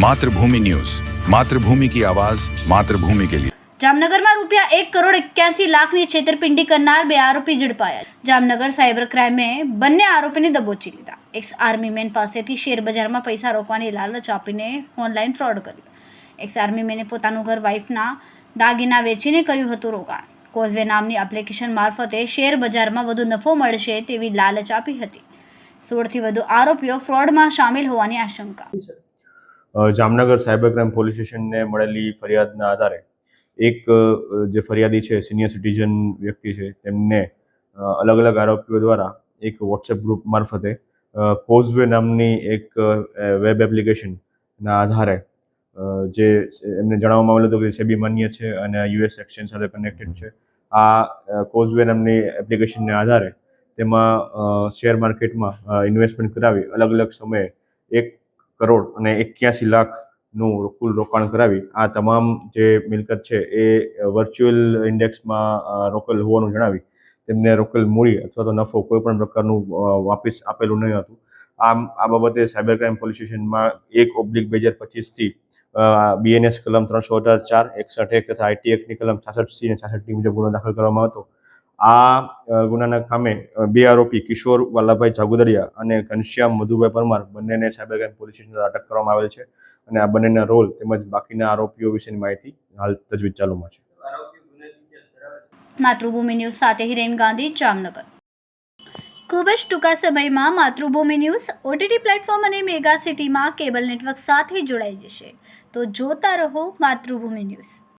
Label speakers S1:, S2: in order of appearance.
S1: मातृभूमि न्यूज, मातृभूमि की आवाज, मातृभूमि के लिए।
S2: જામનગરમાં રૂપિયા 1,81,00,000ની છેતરપિંડી કરનાર 2 આરોપી ઝડપાયા। જામનગર સાયબર ક્રાઇમે બંને આરોપીને દબોચી લીધા। એક્સ આર્મી મેન પાસેથી શેર બજારમાં પૈસા રોકવાની લાલચ આપીને ઓનલાઈન ફ્રોડ કર્યો। એક્સ આર્મી મેને પોતાનું ઘર વાઇફના દાગીના વેચીને કર્યું હતું રોકાણ। કોઝવે નામની એપ્લિકેશન મારફતે શેર બજારમાં વધુ નફો મળશે તેવી લાલચ આપી હતી। 16થી વધુ આરોપીઓ ફ્રોડમાં સામેલ હોવાની આશંકા।
S3: જામનગર સાયબર ક્રાઇમ પોલીસ સ્ટેશનને મળેલી ફરિયાદના આધારે એક જે ફરિયાદી છે સિનિયર સિટીઝન વ્યક્તિ છે તેમને અલગ અલગ આરોપીઓ દ્વારા એક વોટ્સએપ ગ્રુપ મારફતે કોઝવે નામની એક વેબ એપ્લિકેશનના આધારે જે એમને જણાવવામાં આવેલું હતું કે સેબી માન્ય છે અને યુએસ એક્સચેન્જ સાથે કનેક્ટેડ છે। આ કોઝવે નામની એપ્લિકેશનને આધારે તેમાં શેર માર્કેટમાં ઇન્વેસ્ટમેન્ટ કરાવી અલગ અલગ સમયે 1 કરોડ અને 81 લાખનું કુલ રોકાણ કરાવી આ તમામ જે મિલકત છે એ વર્ચ્યુઅલ ઇન્ડેક્સમાં રોકેલ હોવાનું જણાવી તેમને રોકેલ મૂડી અથવા તો નફો કોઈ પણ પ્રકારનું વાપસ આપેલું નહીં હતું। આ બાબતે સાયબર ક્રાઇમ પોલીસ સ્ટેશનમાં 1/2025થી BNS કલમ 318(4), 61(1) તથા IT એક્ટની કલમ 66C અને 66D મુજબ ગુનો દાખલ કરવામાં હતો। આ ગુનાના કામે 2 આરોપી કિશોર વાલાભાઈ જાગુદરિયા અને ઘનશ્યામ મધુભાઈ પરમાર બંનેને સાયબર ક્રાઇમ પોલીસ સ્ટેશન દ્વારા અટક કરવામાં આવેલ છે અને આ બંનેના રોલ તેમજ બાકીના આરોપીઓ વિશેની માહિતી હાલ તજવીજ ચાલુમાં છે।
S2: માતૃભૂમિ ન્યૂઝ સાથે હિરેન ગાંધી, જામનગર। ખૂબ જ ટૂંકા સમયમાં માતૃભૂમિ ન્યૂઝ OTT પ્લેટફોર્મ અને મેગા સિટીમાં કેબલ નેટવર્ક સાથે જોડાઈ જશે, તો જોતા રહો માતૃભૂમિ ન્યૂઝ।